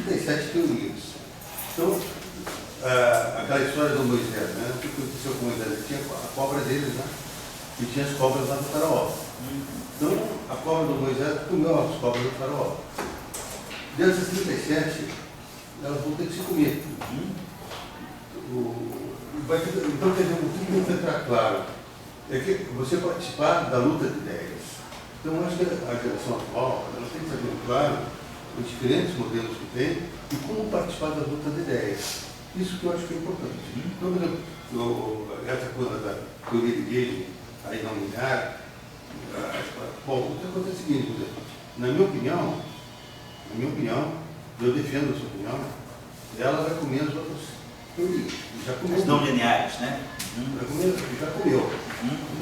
37 teorias. Então, aquela história do Moisés, né? O que aconteceu com Moisés? Ele tinha a cobra dele, né? E tinha as cobras lá do faraó. Então, a cobra do Moisés comeu as cobras do faraó. Dessas 37, elas vão ter que se comer. Então, quer dizer, o que tem que ficar claro é que você participar da luta de ideias. Então, eu acho que a geração atual, ela tem que saber claro os diferentes modelos que tem e como participar da luta de ideias. Isso que eu acho que é importante. Então, por exemplo, essa coisa da teoria de Gage, aí não linear, bom, o que acontece é o seguinte, por exemplo, na minha opinião, eu defendo a sua opinião, ela vai comer as outras teorias. Já comeu. As não lineares, né? Já comeu.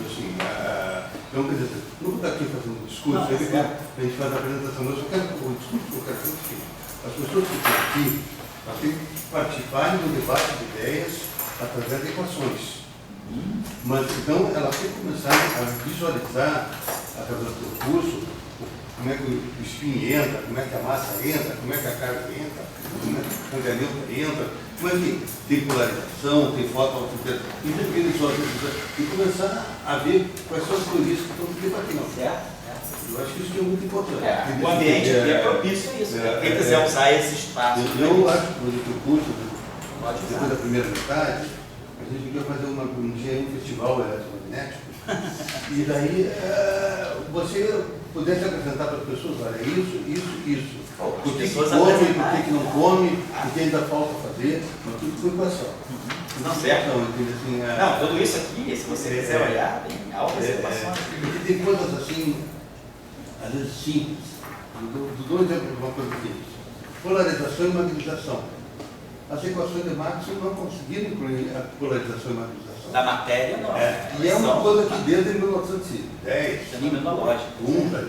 Assim, então, quer dizer, não vou estar aqui fazendo um discurso, a gente faz a apresentação, mas o discurso que eu quero dizer é o seguinte: as pessoas que estão aqui, elas têm que participarem do debate de ideias através de equações. Mas então ela tem que começar a visualizar, através do curso, como é que o spin entra, como é que a massa entra, como é que a carga entra, como é que a cangaleta entra, como é que tem polarização, tem foto, e começar a ver quais são as teorias que estão debatendo. Certo. Eu acho que isso é muito importante. O ambiente é propício a isso. Quem quiser usar esse espaço. Eu acho que o curso, depois da primeira metade, a gente podia fazer um dia um festival eletromagnético. E daí você pudesse apresentar para as pessoas, olha, isso. Por que come, por que não come, o que ainda falta fazer, mas tudo com equação. Não, certo. Assim, não, tudo isso aqui, se você quiser olhar, tem altas equações. Porque tem coisas assim, às vezes simples. Dou um exemplo de uma coisa simples. Polarização e magnetização. As equações de Maxwell não conseguiram incluir a polarização e magnetização. Da matéria, não. E é uma coisa que desde 1910, fenômeno lógico.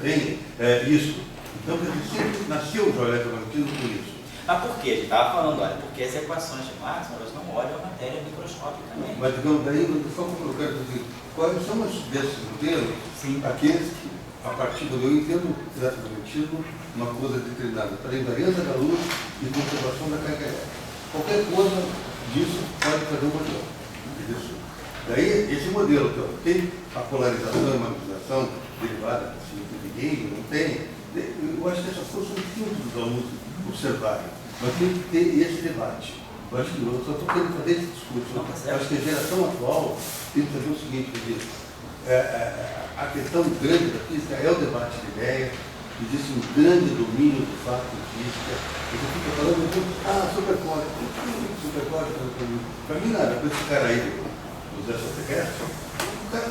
Tem isso. Então, sempre nasceu o eletromagnetismo por isso. Mas por quê? A gente estava falando, olha, porque as equações de Maxwell, elas não olham a matéria microscopicamente. Mas, digamos, daí, só para colocar assim, quais são desses modelos, aqueles que, a partir do eu entendo o eletromagnetismo, uma coisa determinada, para a invariância da luz e conservação da carga elétrica. Qualquer coisa disso pode fazer um modelo. Daí, esse modelo que tem a polarização e a magnetização derivada de Gage, não tem. Eu acho que essas coisas são difíceis dos alunos observarem, mas tem que ter esse debate. Eu acho que eu só estou querendo fazer esse discurso. Eu acho que a geração atual tem que fazer o seguinte, quer dizer, a questão grande da física é o debate de ideias, existe um grande domínio do fato de física. Você fica falando, supercódigo. Para mim nada, para esse cara aí, o Zé Sotecast, o cara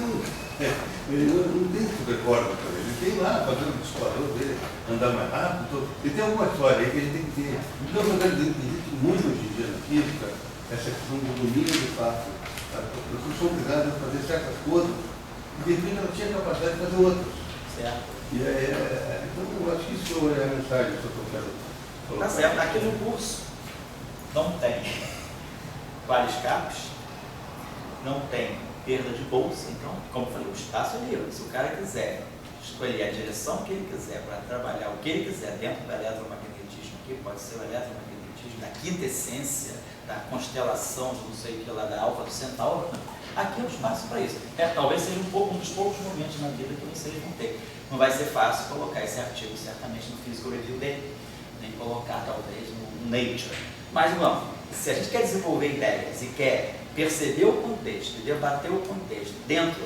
ele não tem supercódigo para ele. Ele tem lá, fazendo o disparador dele, andar mais rápido. E tem alguma história aí que a gente tem que ter. Então, eu quero dizer que existe muito hoje em dia na física essa questão do domínio do fato. As pessoas são obrigadas a fazer certas coisas e de repente ela tinha capacidade de fazer outras. Certo. Então, eu acho que isso é a mensagem que eu quero colocar. Tá certo. Aqui no curso não tem vale escapes, não tem perda de bolsa, então, como eu falei, o espaço é livre. Se o cara quiser escolher a direção que ele quiser para trabalhar o que ele quiser dentro do eletromagnetismo, que pode ser o eletromagnetismo da quinta essência, da constelação de não sei o que lá, da Alfa do Centauro, aqui é um espaço para isso. Talvez seja um dos poucos momentos na vida que vocês vão ter. Não vai ser fácil colocar esse artigo, certamente, no Physical Review dele, nem colocar, talvez, no Nature. Mas, vamos, se a gente quer desenvolver ideias e quer perceber o contexto e debater o contexto dentro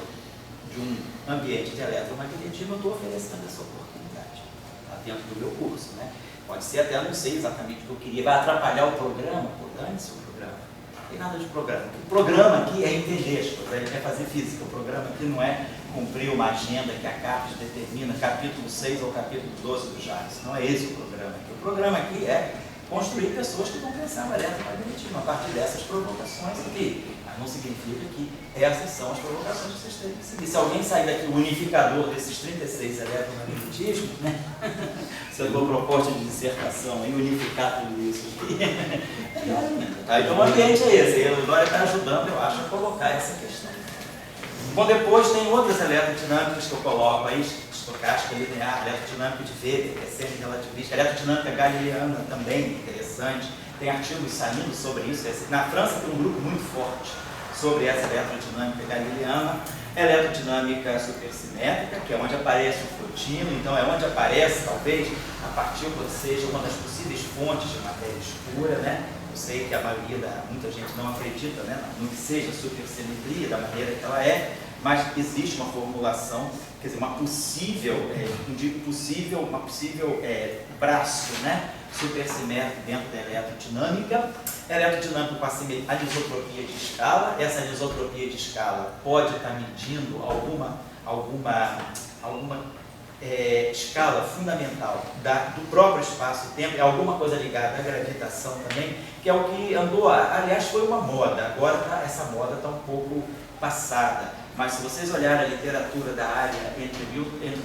de um ambiente de eletromagnetismo, eu estou oferecendo essa oportunidade, tá dentro do meu curso, né? Pode ser até, não sei exatamente o que eu queria, vai atrapalhar o programa, pô, dane-se o programa, não tem nada de programa. O programa aqui é entender as coisas, a gente quer fazer física, o programa aqui não é cumprir uma agenda que a CAPES determina, capítulo 6 ou capítulo 12 do Jales, não é esse o programa aqui. O programa aqui é construir pessoas que vão pensar no eletromagnetismo a partir dessas provocações aqui. Mas não significa que essas são as provocações que vocês têm que seguir. Se alguém sair daqui o unificador desses 36 eletromagnetismos, né? Se eu dou proposta de dissertação em unificar tudo isso aqui, melhor ainda. Tá? Então o ambiente é esse. E o Dória está ajudando, eu acho, a colocar essa questão. Bom, depois tem outras eletrodinâmicas que eu coloco aí, estocástica linear, eletrodinâmica de Weber, que é semi-relativista, eletrodinâmica galileana também, interessante. interessante, tem artigos saindo sobre isso. Na França tem um grupo muito forte sobre essa eletrodinâmica galileana, eletrodinâmica supersimétrica, que é onde aparece o fotino, então é onde aparece, talvez, a partícula seja uma das possíveis fontes de matéria escura, né? Eu sei que muita gente não acredita, né, no que seja supersimetria, da maneira que ela é, mas existe uma formulação, quer dizer, uma possível braço, né, supersimétrico dentro da eletrodinâmica. Eletrodinâmica com a anisotropia de escala. Essa anisotropia de escala pode estar medindo alguma escala fundamental do próprio espaço-tempo, é alguma coisa ligada à gravitação também, que é o que andou, aliás, foi uma moda, agora essa moda está um pouco passada, mas se vocês olharem a literatura da área entre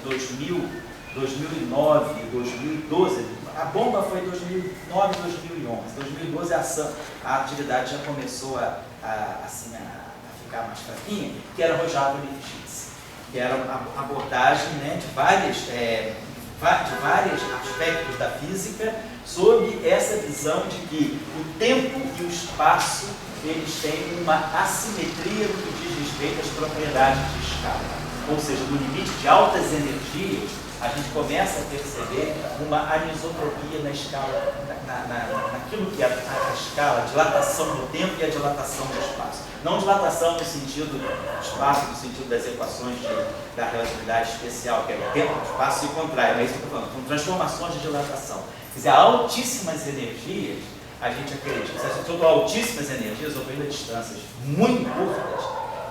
2009 e 2012, a bomba foi 2009 e 2011, 2012 a atividade já começou a ficar mais fraquinha, que era Rojava e Lifshitz, que era uma abordagem, né, de vários aspectos da física, sob essa visão de que o tempo e o espaço eles têm uma assimetria no que diz respeito às propriedades de escala. Ou seja, no limite de altas energias, a gente começa a perceber uma anisotropia na escala, naquilo que é a escala, a dilatação do tempo e a dilatação do espaço. Não dilatação no sentido do espaço, no sentido das equações da relatividade especial, que é o tempo, o espaço se contrai, não é isso que eu estou falando, são transformações de dilatação. Quer dizer, a altíssimas energias, a gente acredita, se eu estou a altíssimas energias, eu estou indo a distâncias muito curtas,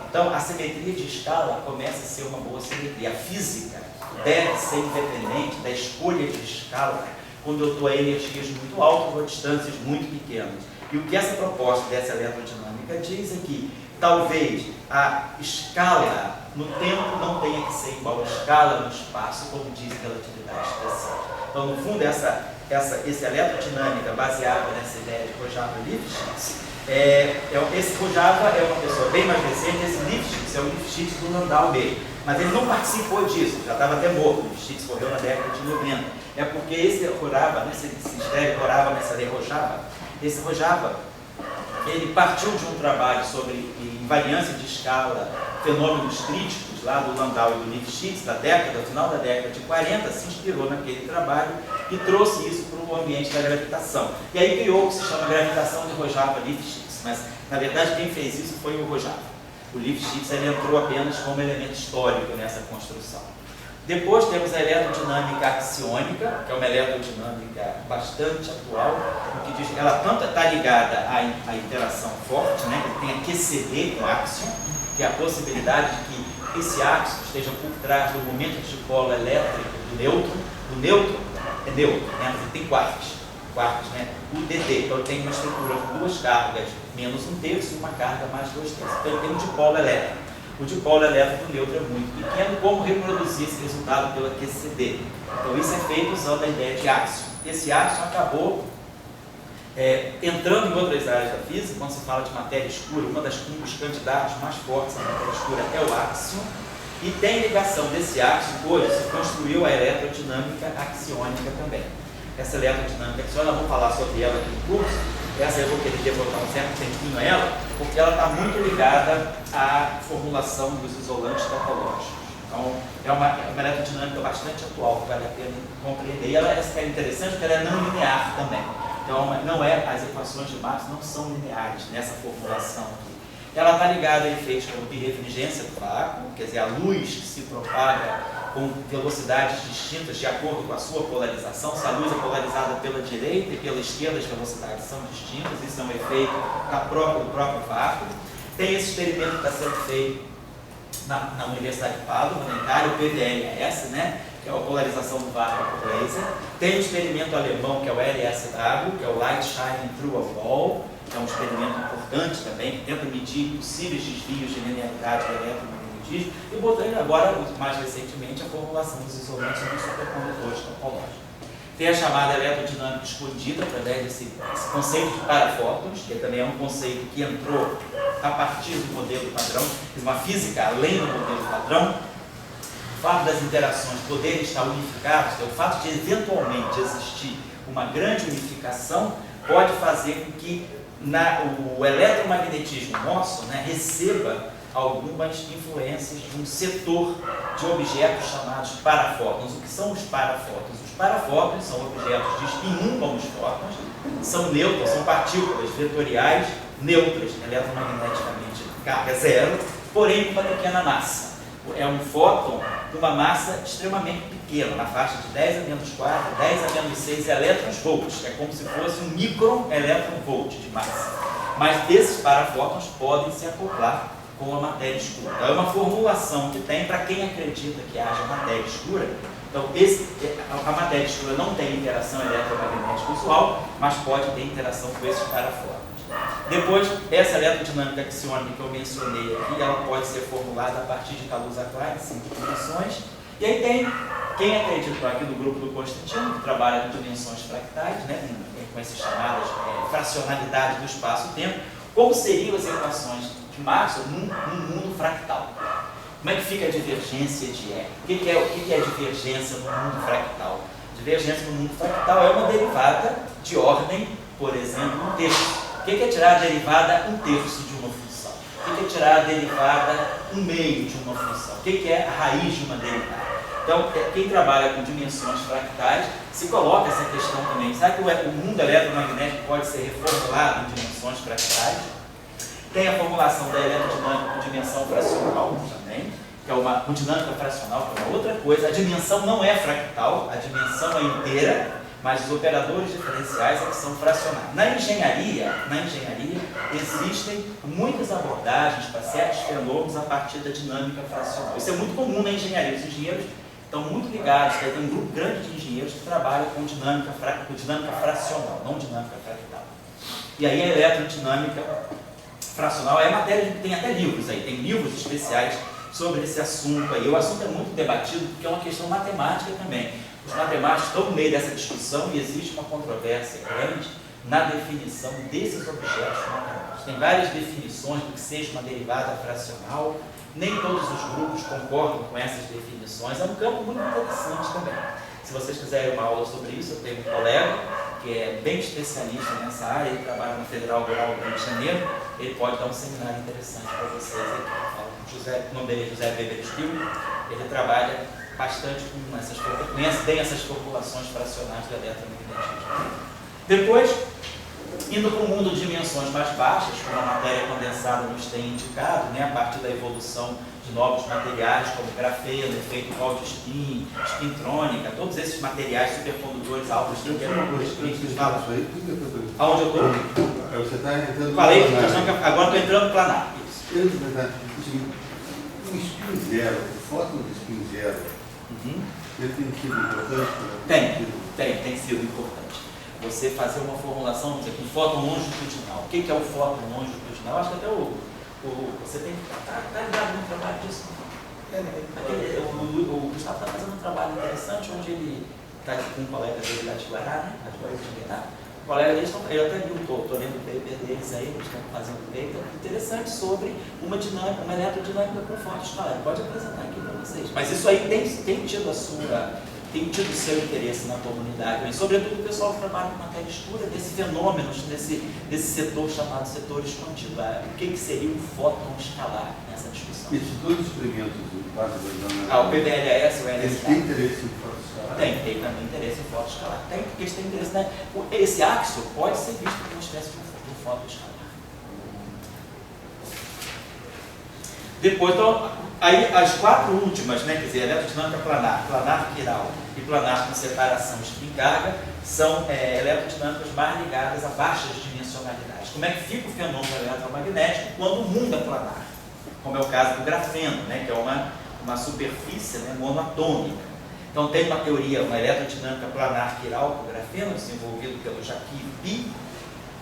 então a simetria de escala começa a ser uma boa simetria. A física deve ser independente da escolha de escala quando eu estou a energias muito altas ou a distâncias muito pequenas. E o que essa proposta dessa eletrodinâmica diz é que talvez a escala no tempo não tenha que ser igual à escala no espaço, como diz a relatividade especial. Então, no fundo, essa eletrodinâmica baseada nessa ideia de Rojava e Lifshitz, esse Rojava é uma pessoa bem mais recente, esse Lifshitz é o Lifshitz do Landau mesmo, mas ele não participou disso, já estava até morto, o Lifshitz morreu na década de 90, é porque esse Rojava, né, se escreve Rojava, mas se lê Rojava, esse Rojava, ele partiu de um trabalho sobre invariância de escala, fenômenos críticos, lá do Landau e do Lifshitz, final da década de 40, se inspirou naquele trabalho e trouxe isso para o ambiente da gravitação. E aí criou o que se chama gravitação de Rojava-Lifshitz, mas na verdade quem fez isso foi o Rojava. O Lifshitz ele entrou apenas como elemento histórico nessa construção. Depois temos a eletrodinâmica axiônica, que é uma eletrodinâmica bastante atual, que diz que ela tanto está ligada à interação forte, né, que tem a QCD, o áxion, que é a possibilidade de que esse áxion esteja por trás do momento de dipolo elétrico do nêutron. O nêutron é nêutron, né, mas ele tem quartos, né? O DD, então ele tem uma estrutura com duas cargas, menos um terço, e uma carga mais dois terços. Então ele tem um dipolo elétrico. O dipolo elétrico do nêutron é muito pequeno, como reproduzir esse resultado pela QCD? Então isso é feito usando a ideia de áxion. Esse áxion acabou entrando em outras áreas da física. Quando se fala de matéria escura, um dos candidatos mais fortes à matéria escura é o áxion, e tem ligação desse áxion, hoje se construiu a eletrodinâmica axiônica também. Essa eletrodinâmica axiônica, vamos falar sobre ela aqui no curso. Essa eu vou querer devotar um certo tempinho a ela, porque ela está muito ligada à formulação dos isolantes topológicos. Então, é uma eletrodinâmica bastante atual, que vale a pena compreender. E ela é interessante porque ela é não linear também. Então, as equações de Maxwell não são lineares nessa formulação aqui. Ela está ligada a efeitos como birrefringência do vácuo, quer dizer, a luz que se propaga com velocidades distintas de acordo com a sua polarização. Se a luz é polarizada pela direita e pela esquerda, as velocidades são distintas. Isso é um efeito do próprio vácuo. Tem esse experimento que está sendo feito na Universidade de Padua, na Itália, o PVLS, né? Que é a polarização do vácuo por laser. Tem um experimento alemão, que é o LSW, que é o Light Shining Through a Wall, que é um experimento importante também, que tenta medir possíveis desvios de linearidade do eletromagnetismo, e botando agora, mais recentemente, a formulação dos isolantes dos supercondutores topológicos. Tem a chamada eletrodinâmica escondida, através desse conceito de parafótons, que também é um conceito que entrou a partir do modelo padrão, uma física além do modelo padrão. O fato das interações poderem estar unificadas, o fato de eventualmente existir uma grande unificação, pode fazer com que o eletromagnetismo nosso, né, receba algumas influências de um setor de objetos chamados parafótons. O que são os parafótons? Os parafótons são objetos de spin 1, como os fótons, são neutros, são partículas vetoriais neutras, eletromagneticamente carga zero, porém com uma pequena massa. É um fóton com uma massa extremamente pequena, na faixa de 10 a menos 4, 10 a menos 6 elétrons-volts, é como se fosse um micro-elétron-volt de massa. Mas esses parafótons podem se acoplar com a matéria escura. Então, é uma formulação que tem para quem acredita que haja matéria escura. Então, a matéria escura não tem interação eletromagnética usual, mas pode ter interação com esses parafótons. Depois, essa eletrodinâmica axiônica que eu mencionei aqui, ela pode ser formulada a partir de Kaluza-Klein, 5 dimensões. E aí tem quem acredita aqui no grupo do Constantino, que trabalha com dimensões fractais, né, com essas chamadas fracionalidade do espaço-tempo, como seriam as equações de Maxwell num mundo fractal. Como é que fica a divergência de E? O que é divergência no mundo fractal? Divergência no mundo fractal é uma derivada de ordem, por exemplo, 1/3. O que é tirar a derivada 1/3 de uma função? O que é tirar a derivada 1/2 de uma função? O que é a raiz de uma derivada? Então, quem trabalha com dimensões fractais se coloca essa questão também. Será que o mundo eletromagnético pode ser reformulado em dimensões fractais? Tem a formulação da eletrodinâmica com dimensão fracional também, que é uma dinâmica fracional, que é uma outra coisa. A dimensão não é fractal, a dimensão é inteira, mas os operadores diferenciais é que são fracionais. Na engenharia existem muitas abordagens para certos fenômenos a partir da dinâmica fracional. Isso é muito comum na engenharia. Os engenheiros estão muito ligados, tem um grupo grande de engenheiros que trabalham com dinâmica fracional, não dinâmica fractal. E aí a eletrodinâmica fracional é matéria, tem até livros aí, tem livros especiais sobre esse assunto aí. O assunto é muito debatido porque é uma questão matemática também. Os matemáticos estão no meio dessa discussão e existe uma controvérsia grande na definição desses objetos matemáticos. Tem várias definições do que seja uma derivada fracional, nem todos os grupos concordam com essas definições. É um campo muito interessante também. Se vocês quiserem uma aula sobre isso, eu tenho um colega que é bem especialista nessa área, ele trabalha na Federal Rural do Rio de Janeiro, ele pode dar um seminário interessante para vocês aqui. O nome dele é José Weber Spiel, ele trabalha bastante com essas, conhece bem essas formulações fracionais do eletromagnetismo. Depois, indo para o mundo de dimensões mais baixas, como a matéria condensada nos tem indicado, né, a partir da evolução de novos materiais como grafeno, efeito Wald-Spin, spintrônica, todos esses materiais supercondutores altos de aonde eu estou? Você está entrando. Falei que agora estou entrando no planar. O spin zero, o fóton de spin zero, ele tem sido importante? Tem sido importante. Você fazer uma formulação, por exemplo, um fóton longitudinal. O que é o fóton longitudinal? Acho que até você tem que estar ligado no trabalho disso. O Gustavo está fazendo um trabalho interessante, onde ele está com um colega dele lá de Guará, né? O colega deles, eu até estou lendo o paper deles aí, eles estão fazendo um paper interessante sobre uma eletrodinâmica com fóton escalar. Pode apresentar aqui para vocês. Mas isso aí tem tido o seu interesse na comunidade, mas sobretudo o pessoal que trabalha com matéria escura, desse fenômeno, desse setor chamado setor expandido. O que seria um fóton escalar nessa discussão? Esses dois experimentos de base da o PBLS e o eles LSK. têm interesse em fóton escalar? Tem também interesse em fóton escalar. Tem, porque eles têm interesse, né? Esse axio pode ser visto como uma espécie de um fóton escalar. Depois, então, aí as 4 últimas, né, quer dizer, eletrodinâmica planar, planar quiral e planar com separação spin-carga, são eletrodinâmicas mais ligadas a baixas dimensionalidades. Como é que fica o fenômeno eletromagnético quando o mundo é planar? Como é o caso do grafeno, né, que é uma superfície, né, monoatômica. Então tem uma teoria, uma eletrodinâmica planar quiral com o grafeno, desenvolvido pelo Jacques Pi.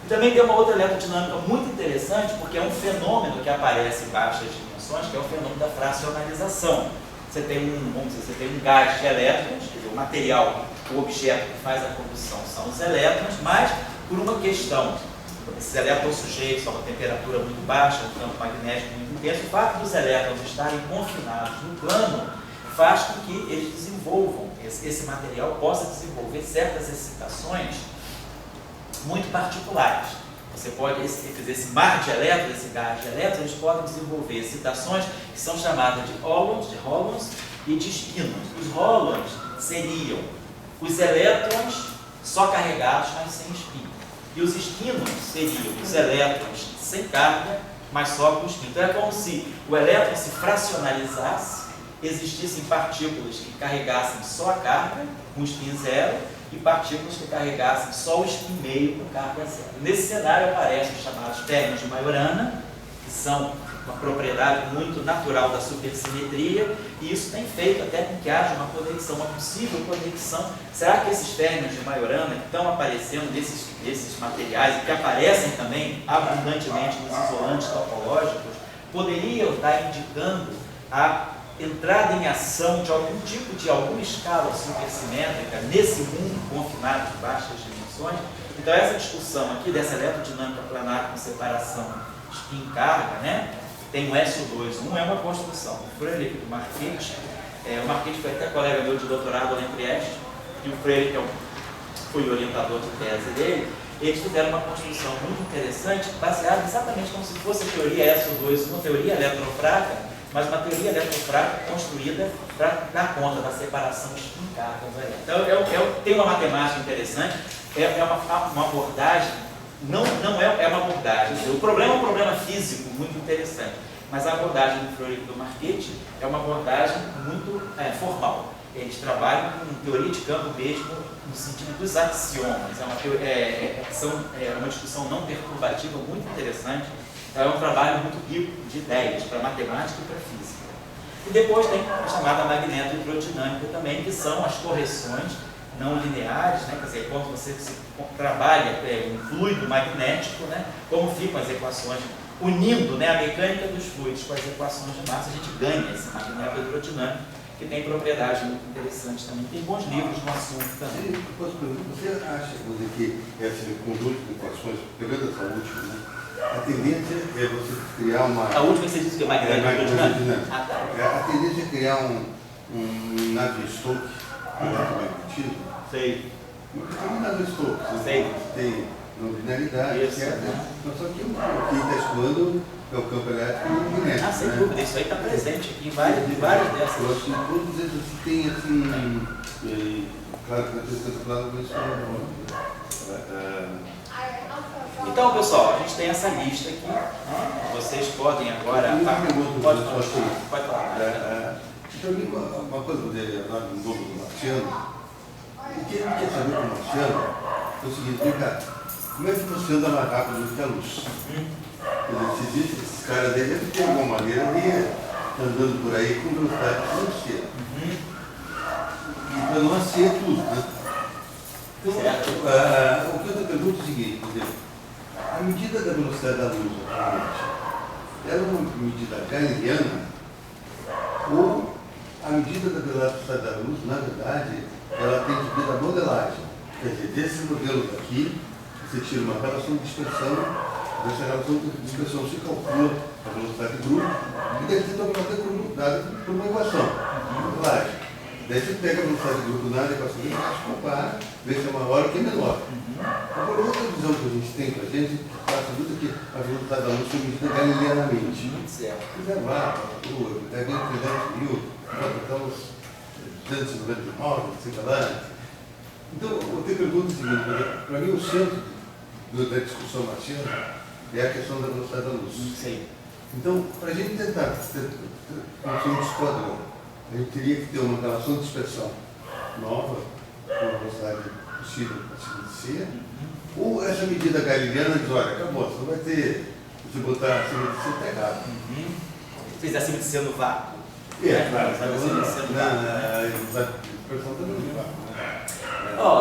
E também tem uma outra eletrodinâmica muito interessante, porque é um fenômeno que aparece em baixas dimensões, que é o fenômeno da fracionalização. Você tem um gás de elétrons, quer dizer, o material, o objeto que faz a combustão são os elétrons, mas por uma questão, esses elétrons sujeitos a uma temperatura muito baixa, um campo magnético muito intenso, o fato dos elétrons estarem confinados no plano faz com que eles desenvolvam, esse material possa desenvolver certas excitações muito particulares. Você pode, esse mar de elétrons, esse gás de elétrons, eles podem desenvolver excitações que são chamadas de hólons e de spinons. Os hólons seriam os elétrons só carregados, mas sem spin. E os spinons seriam os elétrons sem carga, mas só com spin. Então é como se o elétron se fracionalizasse, existissem partículas que carregassem só a carga, com spin zero, e partículas que carregassem só o spin meio com carga zero. Nesse cenário aparecem os chamados férmions de Majorana, que são uma propriedade muito natural da supersimetria, e isso tem feito até com que haja uma conexão, uma possível conexão. Será que esses férmions de Majorana que estão aparecendo nesses materiais e que aparecem também abundantemente nos isolantes topológicos poderiam estar indicando a entrada em ação de algum tipo de alguma escala supersimétrica nesse mundo confinado de baixas dimensões? Então essa discussão aqui dessa eletrodinâmica planar com separação spin-carga, né? Tem o SO2, é uma construção do Fröhlich e do Marchetti. O Marchetti foi até colega meu de doutorado lá em Trieste, e o Fröhlich, que foi o orientador de tese dele. Eles fizeram uma construção muito interessante, baseada exatamente como se fosse a teoria SO2, uma teoria eletrofraca, mas uma teoria eletrofraca construída para dar conta da separação spin-carga. Então, tem uma matemática interessante, é uma abordagem. Não é uma abordagem. O problema é um problema físico muito interessante, mas a abordagem do Fröhlich e do Marchetti é uma abordagem muito formal. Eles trabalham com teoria de campo mesmo no sentido dos axiomas. É uma discussão não perturbativa muito interessante. É um trabalho muito rico de ideias para matemática e para física. E depois tem a chamada magnetohidrodinâmica também, que são as correções não lineares, né? Quer dizer, quando você trabalha um fluido magnético, né? Como ficam as equações, unindo, né, a mecânica dos fluidos com as equações de massa, a gente ganha esse magnetohidrodinâmico, que tem propriedades muito interessantes também. Tem bons livros no assunto também. Você acha que esse conjunto de equações, pegando essa última, né, a tendência é você criar uma... A última que você disse que é magnetohidrodinâmica? A tendência é criar um Navier-Stokes eletromagnetismo. Sei. Porque Navier-Stokes tem não binaridade, certo? Mas só que o que está estudando é o campo elétrico e o magnético. Sem dúvida, isso aí está presente aqui em várias dessas. Eu acho que todos eles têm assim, claro que na terceira plano isso Então, pessoal, a gente tem essa lista aqui, né? Vocês podem agora... Pode falar. Para mim, uma coisa dele lá no novo do Marciano, o que ele quer saber do Marciano é o seguinte: vem cá, como é que você anda mais rápido do que a luz? Quer dizer, se existe esses caras aí, deve ter de alguma maneira ali andando por aí com velocidade financeira. E para não ser tudo, né? Então, o que eu te pergunto é o seguinte: quer dizer, a medida da velocidade da luz, atualmente, ela é uma medida galileana ou a medida da velocidade da luz, na verdade, ela tem que vir da modelagem. Quer dizer, desse modelo daqui, você tira uma relação de dispersão, dessa relação de dispersão se calcula a velocidade de grupo, e deve ter uma velocidade de grupo dada por uma equação, modelagem. Daí você pega a velocidade de grupo na equação de baixo, compara, vê se é maior ou que é menor. Agora, outra visão que a gente tem para a gente, passa muito que a velocidade da luz foi medida galileanamente. Muito certo. Fizeram lá, deve ter 300 mil, estamos 299, sei lá. Então, eu te pergunto o seguinte: para mim, o centro da discussão marciana é a questão da velocidade da luz. Sim. Então, para a gente tentar construir um esquadrão, a gente teria que ter uma relação de dispersão nova, com a velocidade possível acima de C, ou essa medida galileana diz: olha, acabou, você não vai ter, se botar acima de C, está errado. Fez acima de C no vácuo. Claro, acima de C no vácuo. A dispersão também no vácuo.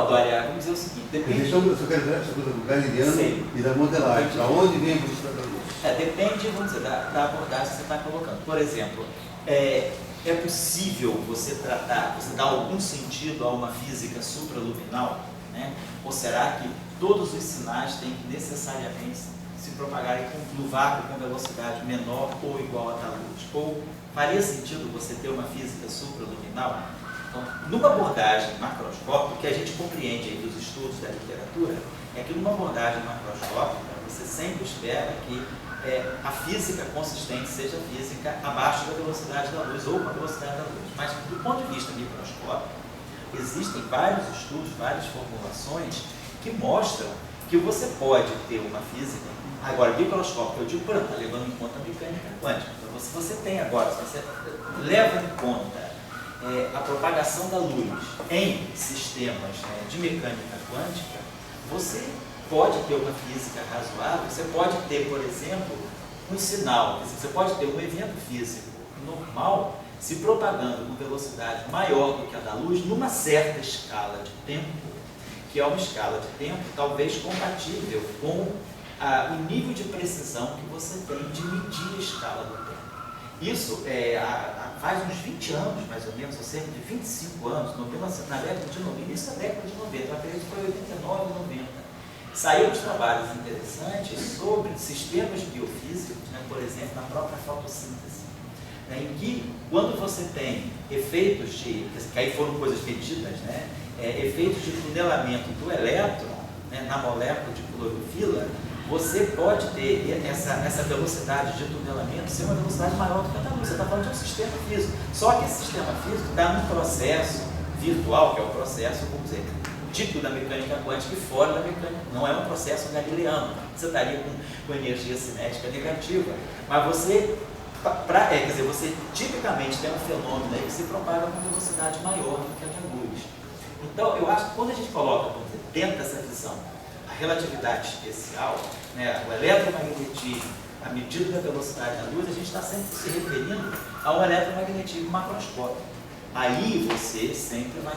Dória, vamos dizer o seguinte: depende. Então, eu só quero dizer essa coisa do galileano e da modelagem. Aonde vem a velocidade da luz? Depende, vamos dizer, da abordagem que você está colocando. Por exemplo, é possível você dar algum sentido a uma física supraluminal, né? Ou será que todos os sinais têm que necessariamente se propagarem no vácuo com velocidade menor ou igual a da luz? Ou faria sentido você ter uma física supraluminal? Então, numa abordagem macroscópica, o que a gente compreende aí dos estudos da literatura é que numa abordagem macroscópica, você sempre espera que a física consistente seja física abaixo da velocidade da luz ou com a velocidade da luz. Mas, do ponto de vista microscópico, existem vários estudos, várias formulações que mostram que você pode ter uma física, agora, microscópica, eu digo, está levando em conta a mecânica quântica. Então, se você tem agora, se você leva em conta a propagação da luz em sistemas de mecânica quântica, você pode ter uma física razoável, você pode ter, por exemplo, um sinal, quer dizer, você pode ter um evento físico normal se propagando com velocidade maior do que a da luz numa certa escala de tempo, que é uma escala de tempo talvez compatível com o nível de precisão que você tem de medir a escala do tempo. Isso faz uns 20 anos, mais ou menos, ou cerca de 25 anos, na década de 90, início da década de 90, eu acredito que foi 89, 90. Saíram trabalhos interessantes sobre sistemas biofísicos, por exemplo, na própria fotossíntese, em que, quando você tem efeitos que aí foram coisas medidas, efeitos de tunelamento do elétron na molécula de clorofila, você pode ter essa velocidade de tunelamento ser uma velocidade maior do que a da luz. Você está falando de um sistema físico. Só que esse sistema físico está num processo virtual, que é o processo, vamos dizer, típico da mecânica quântica e fora da mecânica. Não é um processo galileano. Você estaria com energia cinética negativa. Mas você, você tipicamente tem um fenômeno aí que se propaga com velocidade maior do que a da luz. Então, eu acho que quando a gente coloca, vamos dizer, dentro dessa visão, a relatividade especial, o eletromagnetismo, a medida da velocidade da luz, a gente está sempre se referindo a um eletromagnetismo macroscópico. Aí você sempre vai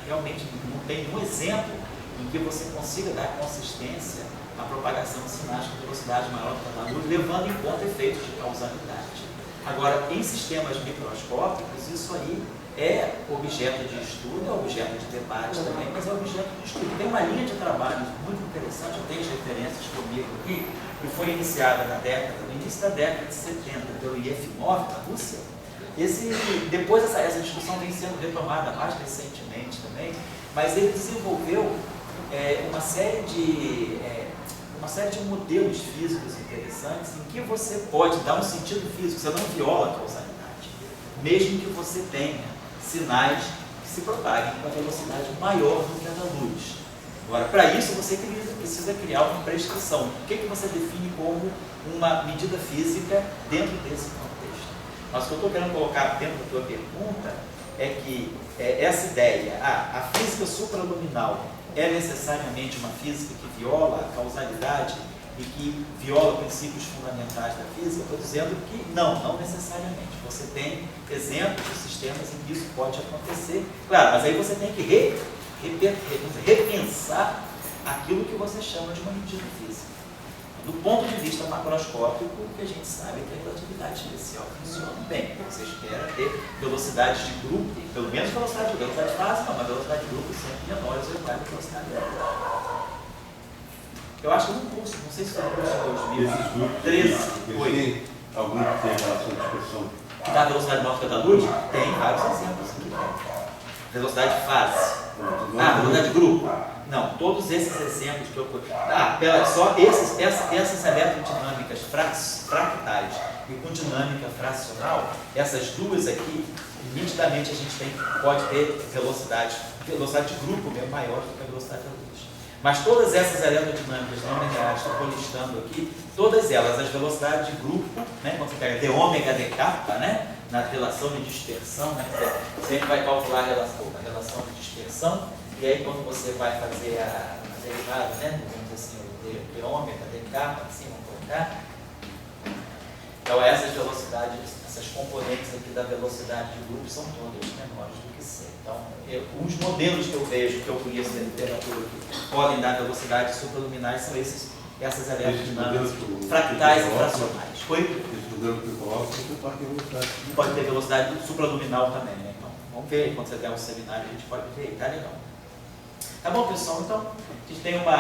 realmente, não tem um exemplo em que você consiga dar consistência à propagação de sinais com velocidade maior do que a da luz, levando em conta efeitos de causalidade. Agora, em sistemas microscópicos, isso aí é objeto de estudo, é objeto de debate também, mas é objeto de estudo. Tem uma linha de trabalhos muito interessante, eu tenho as referências comigo aqui, que foi iniciada no início da década de 70, pelo Yefimov, da Rússia. Depois essa discussão vem sendo retomada mais recentemente também, mas ele desenvolveu uma série de modelos físicos interessantes em que você pode dar um sentido físico, você não viola a causalidade, mesmo que você tenha sinais que se propaguem com a velocidade maior do que a da luz. Agora, para isso você precisa criar uma prescrição. O que você define como uma medida física dentro desse contexto? Mas o que eu estou querendo colocar dentro da tua pergunta é que essa ideia, a física supraluminal é necessariamente uma física que viola a causalidade e que viola princípios fundamentais da física, eu estou dizendo que não necessariamente. Você tem exemplos de sistemas em que isso pode acontecer. Claro, mas aí você tem que repensar aquilo que você chama de uma medida física. Do ponto de vista macroscópico, o que a gente sabe é que a relatividade especial funciona bem. Você espera ter velocidades de grupo, pelo menos velocidade de grupo. Velocidade fácil, não, mas velocidade de grupo sempre menores ou iguais à velocidade de grupo. Eu acho que num curso, não sei se foi no curso de 2013. Tem algum que tem relação de dispersão? Da velocidade maior que a da luz? Tem vários exemplos aqui. Velocidade de fase. Velocidade de grupo. Não, todos esses exemplos que eu... só essas eletrodinâmicas fractais e com dinâmica fracional, essas duas aqui, nitidamente a gente pode ter velocidade de grupo mesmo maior do que a velocidade da luz. Mas todas essas aerodinâmicas não lineares que eu estou listando aqui, todas elas, as velocidades de grupo, quando você pega d ômega, d kappa, na relação de dispersão, você sempre vai calcular a relação de dispersão, e aí quando você vai fazer a derivada, vamos dizer assim, o d ômega, d kappa, assim, vamos colocar. Então essas velocidades, essas componentes aqui da velocidade de grupo são todas menores do que c. Então, os modelos que eu vejo, que eu conheço da literatura, que podem dar velocidades supraluminares são essas eletrodinâmicas fractais e fracionais. Esse modelo que eu coloco, você pode ter velocidade. Pode ter velocidade supraluminal também, Então, vamos ver, quando você der um seminário, a gente pode ver, tá legal. Tá bom, pessoal? Então, a gente tem uma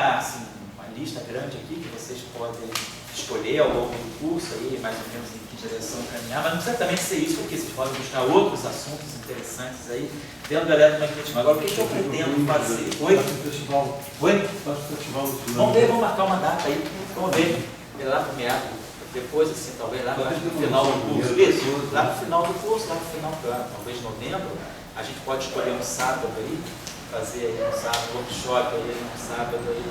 lista grande aqui que vocês podem escolher ao longo do curso, aí, mais ou menos em que direção caminhar, mas não precisa também ser isso, porque vocês podem buscar outros assuntos interessantes aí dentro do eletromagnetismo. Agora, o que eu pretendo fazer? Oi? Festival. Oi? Festival. Vamos ver, vamos marcar uma data aí, vamos ver. Lá para o meado, depois, assim, talvez lá no final do curso. Isso, lá no final do curso, lá no final do ano, talvez novembro, a gente pode escolher um sábado aí, fazer aí um sábado, um workshop aí, um sábado aí,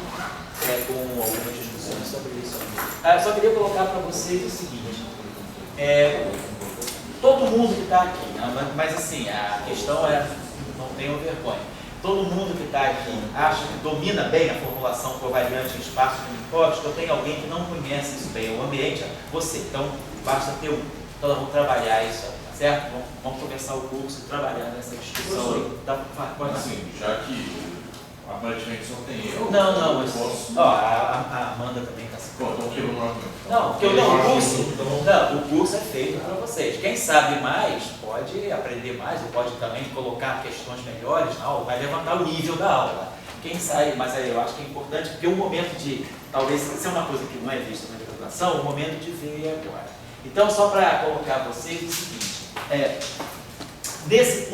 com algumas discussões sobre isso. Só queria colocar para vocês o seguinte, todo mundo que está aqui, né, mas assim, a questão é, não tenham vergonha, todo mundo que está aqui acha que domina bem a formulação covariante em espaço de Minkowski, ou tem alguém que não conhece isso bem, o ambiente, você, então basta ter um. Então nós vamos trabalhar isso, certo? Vamos começar o curso trabalhando nessa discussão aí. Pode assim, já que aparentemente só tem eu, não, mas posso... a Amanda também está se... Pô, então quebrou o argumento. Não, porque o curso é feito para vocês. Quem sabe mais pode aprender mais, ou pode também colocar questões melhores na aula, vai levantar o nível da aula. Quem sabe, mas aí eu acho que é importante, porque o momento de, talvez, se é uma coisa que não é vista na graduação, o momento de ver é agora. Então, só para colocar vocês o seguinte, nesses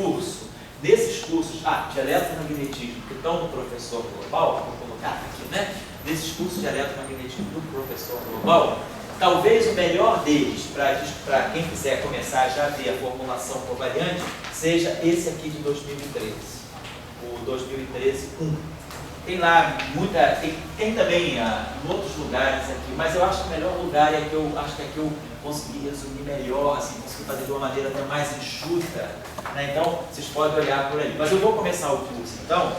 cursos de eletromagnetismo que estão no professor global, vou colocar aqui, né? Desses cursos de eletromagnetismo do professor global, talvez o melhor deles, para quem quiser começar já a ver a formulação covariante, seja esse aqui de 2013, o 2013-1. Tem lá tem também em outros lugares aqui, mas eu acho que o melhor lugar é que eu acho que aqui eu consegui resumir melhor, assim, consegui fazer de uma maneira até mais enxuta, né? Então vocês podem olhar por aí. Mas eu vou começar o curso então,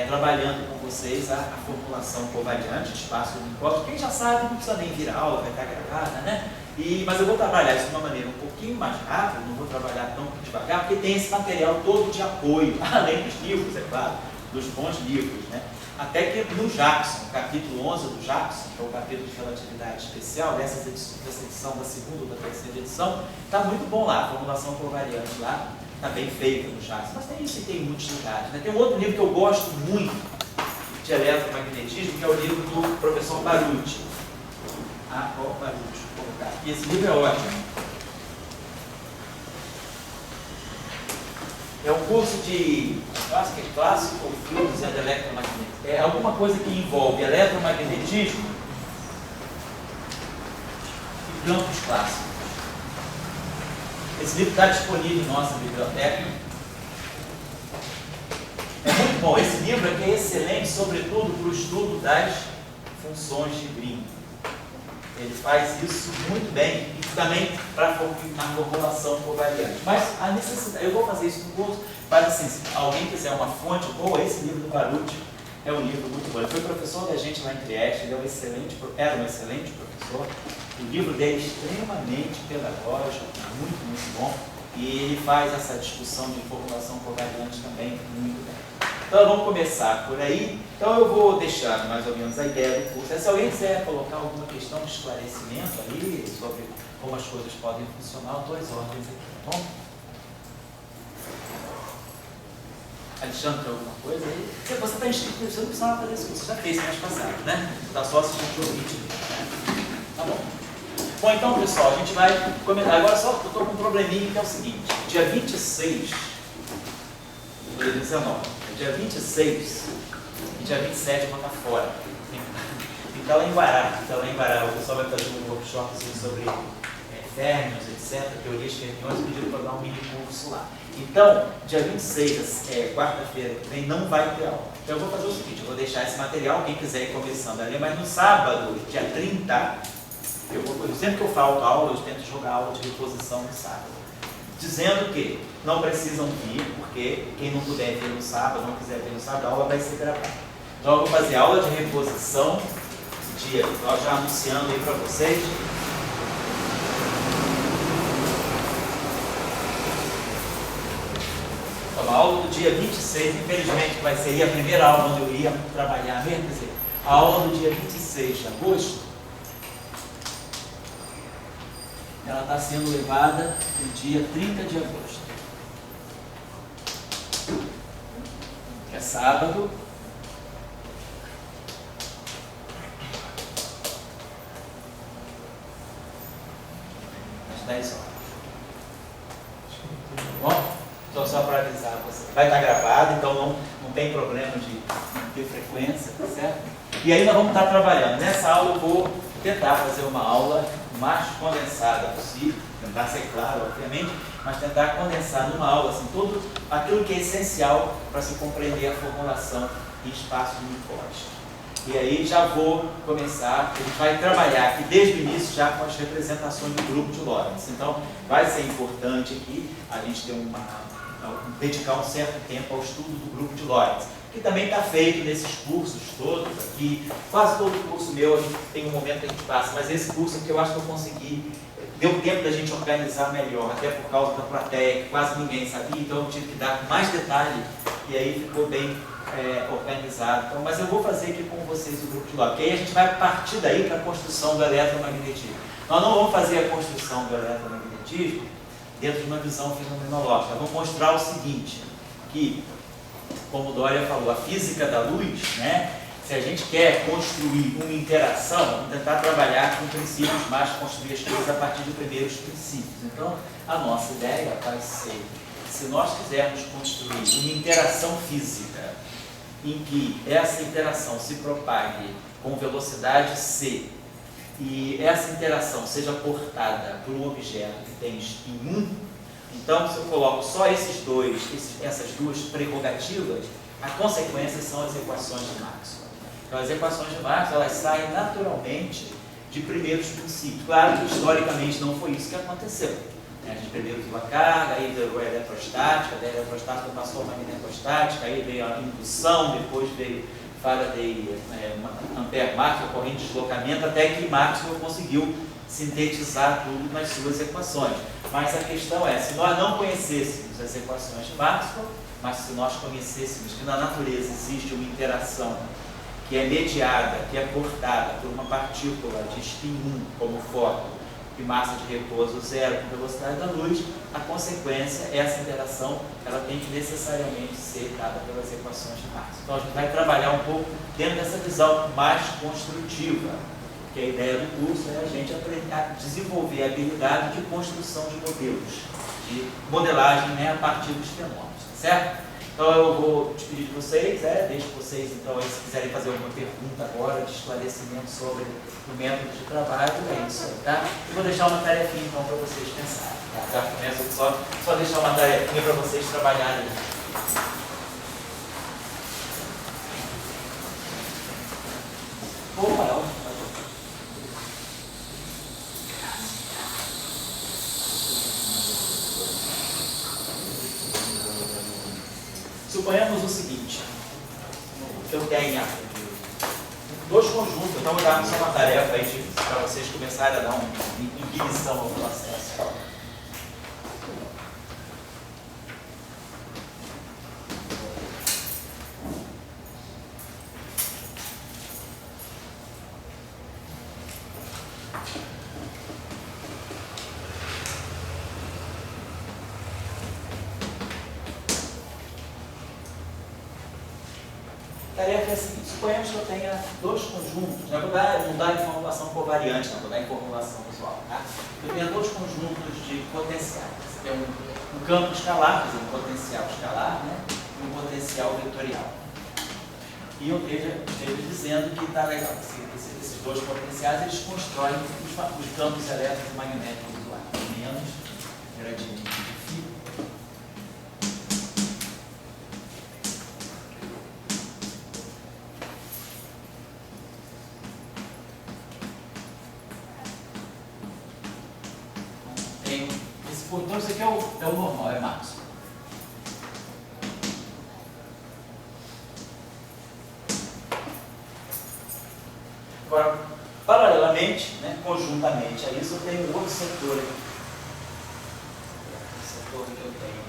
trabalhando com vocês a formulação covariante de espaço de Minkowski. Quem já sabe não precisa nem vir a aula, vai estar gravada, né? Mas eu vou trabalhar isso de uma maneira um pouquinho mais rápida, não vou trabalhar tão devagar, porque tem esse material todo de apoio, além dos livros, é claro, dos bons livros, né? Até que no Jackson, capítulo 11 do Jackson, que é o capítulo de relatividade especial, dessa edição da segunda ou da terceira edição, está muito bom lá, a formulação covariante lá, está bem feita no Jackson, mas tem isso e tem em muitos lugares, né? Tem um outro livro que eu gosto muito de eletromagnetismo, que é o livro do professor Baruti. Qual Baruti? Vou colocar aqui, esse livro é ótimo. É um curso de, acho que é clássico, fluidos e eletromagnetismo. É alguma coisa que envolve eletromagnetismo e campos clássicos. Esse livro está disponível em nossa biblioteca. É muito bom. Esse livro aqui é excelente, sobretudo para o estudo das funções de Green. Ele faz isso muito bem e também para na formulação covariante. Mas a necessidade, eu vou fazer isso no curso, mas assim, se alguém quiser uma fonte boa, esse livro do Baruti é um livro muito bom. Ele foi professor da gente lá em Trieste, ele era um excelente professor. O livro dele é extremamente pedagógico, muito bom. E ele faz essa discussão de formulação covariante também muito bem. Então vamos começar por aí. Então eu vou deixar mais ou menos a ideia do curso. Se alguém quiser colocar alguma questão de esclarecimento ali sobre como as coisas podem funcionar, eu dou as ordens aqui, tá bom? Alexandre, tem alguma coisa aí? Você está inscrito, você não precisava fazer esse curso, você já fez mês passado, né? Está só assistindo o vídeo, né? Tá bom. Bom, então pessoal, a gente vai comentar. Agora só eu estou com um probleminha que é o seguinte: dia 26 de 19. Dia 26 e dia 27 eu vou estar fora. Fica lá em Guará. O pessoal vai fazer um workshop sobre férmions, etc., teorias fermiões, e pediram para dar um mini curso lá. Então, dia 26, quarta-feira que vem, não vai ter aula. Então eu vou fazer o seguinte, eu vou deixar esse material, quem quiser ir começando a ler, mas no sábado, dia 30, sempre que eu falto aula, eu tento jogar aula de reposição no sábado. Dizendo que não precisam vir, porque quem não puder vir no sábado, não quiser vir no sábado, a aula vai ser gravada. Então eu vou fazer aula de reposição, já anunciando aí para vocês. Então, a aula do dia 26, infelizmente, vai ser a primeira aula onde eu ia trabalhar mesmo, quer dizer, a aula do dia 26 de agosto, ela está sendo levada no dia 30 de agosto, que é sábado. 10 horas. Bom, então só para avisar você. Vai estar gravado, então não tem problema de ter frequência, tá certo? E aí nós vamos estar trabalhando. Nessa aula eu vou tentar fazer uma aula o mais condensada possível, tentar ser claro, obviamente, mas tentar condensar numa aula assim, tudo aquilo que é essencial para se compreender a formulação em espaço micorrístico. E aí já vou começar, a gente vai trabalhar aqui desde o início já com as representações do grupo de Lorentz. Então vai ser importante aqui a gente ter dedicar um certo tempo ao estudo do grupo de Lorentz, que também está feito nesses cursos todos aqui. Quase todo curso meu a gente tem um momento que a gente passa, mas esse curso aqui eu acho que eu consegui, deu tempo da gente organizar melhor, até por causa da plateia, que quase ninguém sabia, então eu tive que dar mais detalhe e aí ficou bem organizado. Então, mas eu vou fazer aqui com vocês o grupo de Lorentz, porque aí a gente vai partir daí para a construção do eletromagnetismo. Nós não vamos fazer a construção do eletromagnetismo dentro de uma visão fenomenológica. Vamos mostrar o seguinte, que, como o Dória falou, a física da luz, né? Se a gente quer construir uma interação, vamos tentar trabalhar com princípios mais, construir as coisas a partir de primeiros princípios. Então, a nossa ideia vai ser, se nós quisermos construir uma interação física, em que essa interação se propague com velocidade c, e essa interação seja portada por um objeto que tem spin 1, então se eu coloco só essas duas prerrogativas, a consequência são as equações de Maxwell. Então as equações de Maxwell elas saem naturalmente de primeiros princípios. Claro que historicamente não foi isso que aconteceu. A gente primeiro viu a carga, aí veio a eletrostática, da eletrostática passou a magnetostática, aí veio a indução, depois veio Faraday, Ampère, Maxwell, corrente de deslocamento, até que Maxwell conseguiu sintetizar tudo nas suas equações. Mas a questão é, se nós não conhecêssemos as equações de Maxwell, mas se nós conhecêssemos que na natureza existe uma interação que é mediada, que é portada por uma partícula de spin 1 como fóton, e massa de repouso zero com velocidade da luz, a consequência, essa interação, ela tem que necessariamente ser dada pelas equações de Maxwell. Então a gente vai trabalhar um pouco dentro dessa visão mais construtiva, que a ideia do curso é a gente aprender a desenvolver a habilidade de construção de modelos, de modelagem, né, a partir dos fenômenos, tá certo? Então eu vou despedir de vocês, deixo vocês, então, se quiserem fazer alguma pergunta agora, de esclarecimento sobre o método de trabalho, é isso aí, tá? Eu vou deixar uma tarefinha, então, para vocês pensarem, tá? Já começo só deixar uma tarefinha para vocês trabalharem. Opa, suponhamos o seguinte, que eu tenha dois conjuntos, então vou dar só uma tarefa aí para vocês começarem a dar uma inibição ao processo. A tarefa é a seguinte, suponhamos que eu tenha dois conjuntos, não vou dar em formulação covariante, não vou dar em formulação visual, tá? Eu tenho dois conjuntos de potenciais. Você tem um campo escalar, quer dizer, um potencial escalar, né? E um potencial vetorial. E eu esteja dizendo que está legal, esses dois potenciais eles constroem os campos elétricos e magnéticos do ar, menos gradiente de φ. Então, isso aqui é o normal, é Maxwell. Agora, paralelamente, né, conjuntamente a isso, eu tenho um outro setor aqui. O setor que eu tenho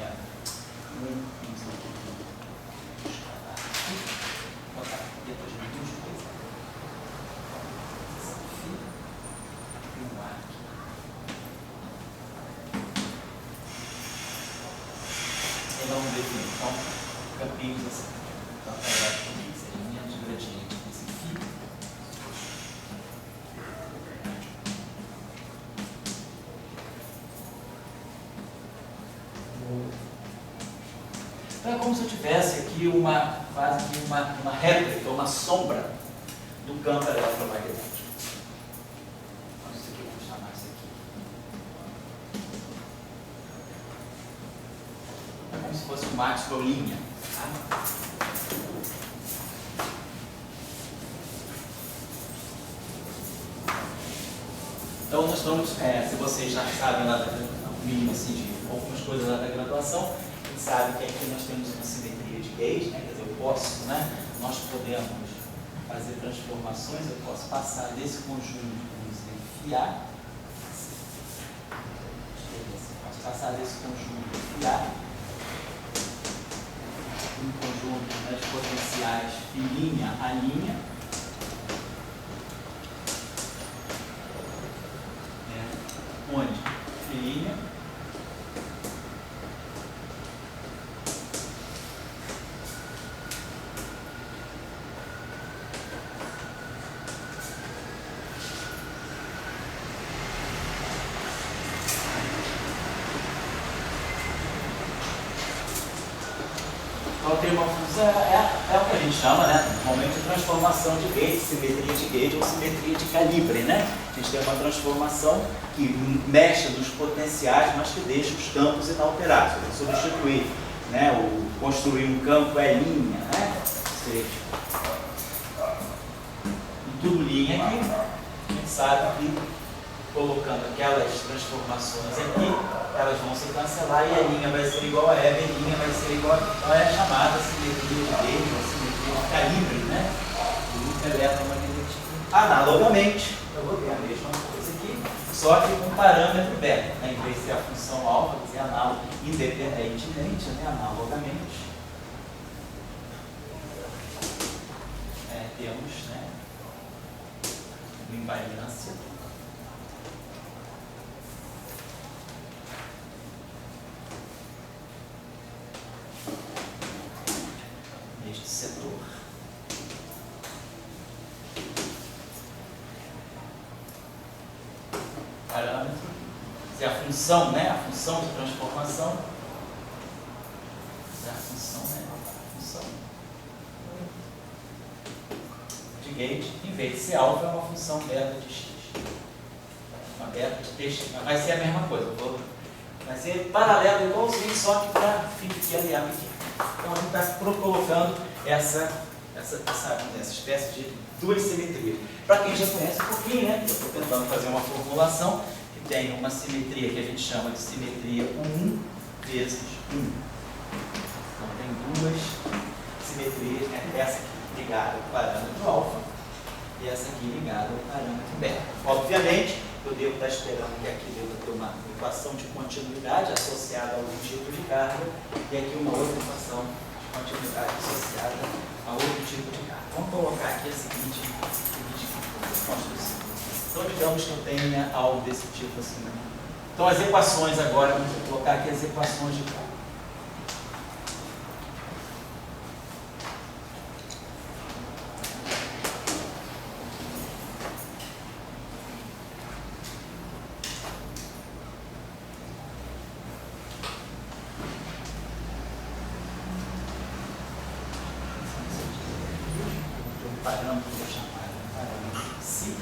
vou botar depois de duas coisas. E um ar aqui. Vamos definir, então, campinhos assim. Então, seria menos gradiente desse φ. Então é como se eu tivesse aqui quase que uma réplica, uma sombra do campo eletromagnético. Isso aqui, vamos chamar isso aqui. É como se fosse uma astrolinha. Tá? Então nós estamos, se vocês já sabem lá no mínimo assim, de algumas coisas lá da graduação, a gente sabe que aqui nós temos uma simetria de Gauge, né? Quer dizer, eu posso, né? Nós podemos fazer transformações, eu posso passar desse conjunto, vamos enfiar, posso passar desse conjunto, enfiar, um conjunto, né, de potenciais fininha a linha, onde fininha então tem uma função, é o que a gente chama, né, normalmente de transformação de gauge, simetria de gauge ou simetria de calibre, né? A gente tem uma transformação que mexe nos potenciais, mas que deixa os campos inalterados. Substituir, né, construir um campo é linha, né? Ou seja, tudo linha aqui, a gente sabe que colocando aquelas transformações aqui, elas vão se cancelar e a linha vai ser igual a Hebe, a linha vai ser igual a... Então é chamada simetria de gauge, ou simetria de calibre, né? Do eletromagnetismo. Analogamente, eu vou ter a mesma coisa aqui, só que com parâmetro beta, né? Em vez de ser a função alfa, dizer análogo independentemente, né? Analogamente. Temos, né? Uma invariância. Neste setor. Parâmetro. Se a função, né? A função de transformação. Se a função, né? A função de gauge, em vez de ser alfa, é uma função beta de x. Uma beta de x. Vai ser a mesma coisa. Vai ser paralelo igualzinho, só que para fim de aliar pequeno. Então a gente está colocando essa espécie de duas simetrias. Para quem já conhece um pouquinho, né? Eu estou tentando fazer uma formulação que tem uma simetria que a gente chama de simetria 1 vezes 1. Então tem duas simetrias, né? Essa aqui ligada ao parâmetro alfa e essa aqui ligada ao parâmetro beta. Obviamente, eu devo estar esperando que aqui deva ter uma equação de continuidade associada a algum tipo de carga e aqui uma outra equação de continuidade associada a outro tipo de carga. Vamos colocar aqui a seguinte construção. Então, digamos que eu tenha algo desse tipo assim. Então, as equações agora, vamos colocar aqui as equações de carga. Parâmetro, vou chamar de parâmetro psi.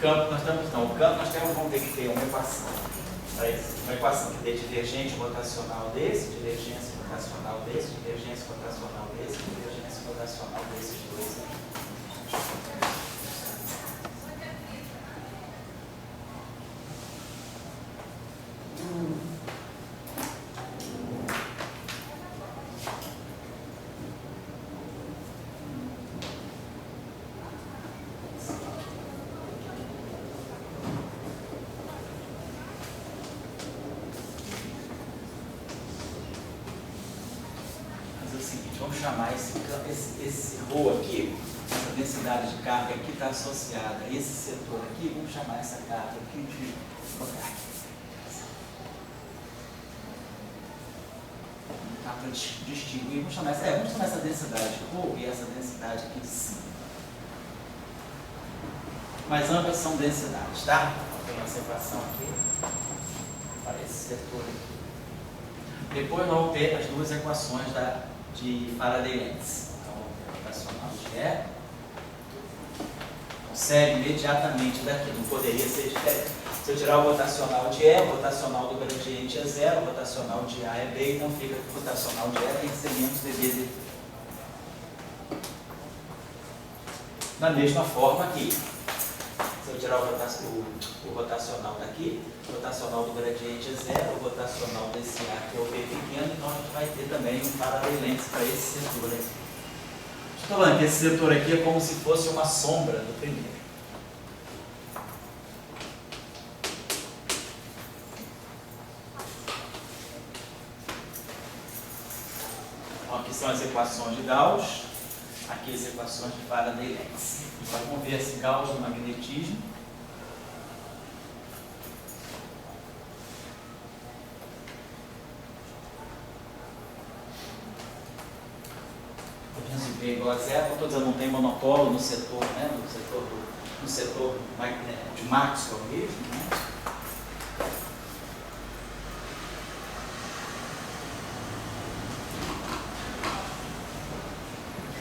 Campo, vamos ter que ter uma equação para isso. Uma equação que dê divergente rotacional desse, divergência rotacional desse, divergência rotacional desse, divergência rotacional desses dois aqui. o seguinte, vamos chamar esse ρ aqui, essa densidade de carga que está associada a esse setor aqui, vamos chamar essa carga aqui de carga. Tá, para distinguir, vamos chamar essa densidade de ρ e essa densidade aqui de cima. Mas ambas são densidades, tá? Tem essa equação aqui para esse setor aqui. Depois nós vamos ter as duas equações de Faraday-Lenz. Então, o rotacional de E consegue imediatamente daqui, não poderia ser diferente. Se eu tirar o rotacional de E, o rotacional do gradiente é zero, o rotacional de A é B, então fica que o rotacional de E tem que ser menos dB. Da mesma forma aqui. Se eu tirar o rotacional daqui, o rotacional do gradiente é zero, o rotacional desse A que é o B pequeno, então a gente vai ter também um Faraday-Lenz para esse setor aqui. Estou falando que esse setor aqui é como se fosse uma sombra do primeiro. Então, aqui são as equações de Gauss, aqui as equações de Faraday-Lenz. Agora vamos ver esse Gauss do magnetismo. Potência V igual a zero, como estou dizendo, não tem monopólio no setor, né? no setor de Maxwell mesmo, né?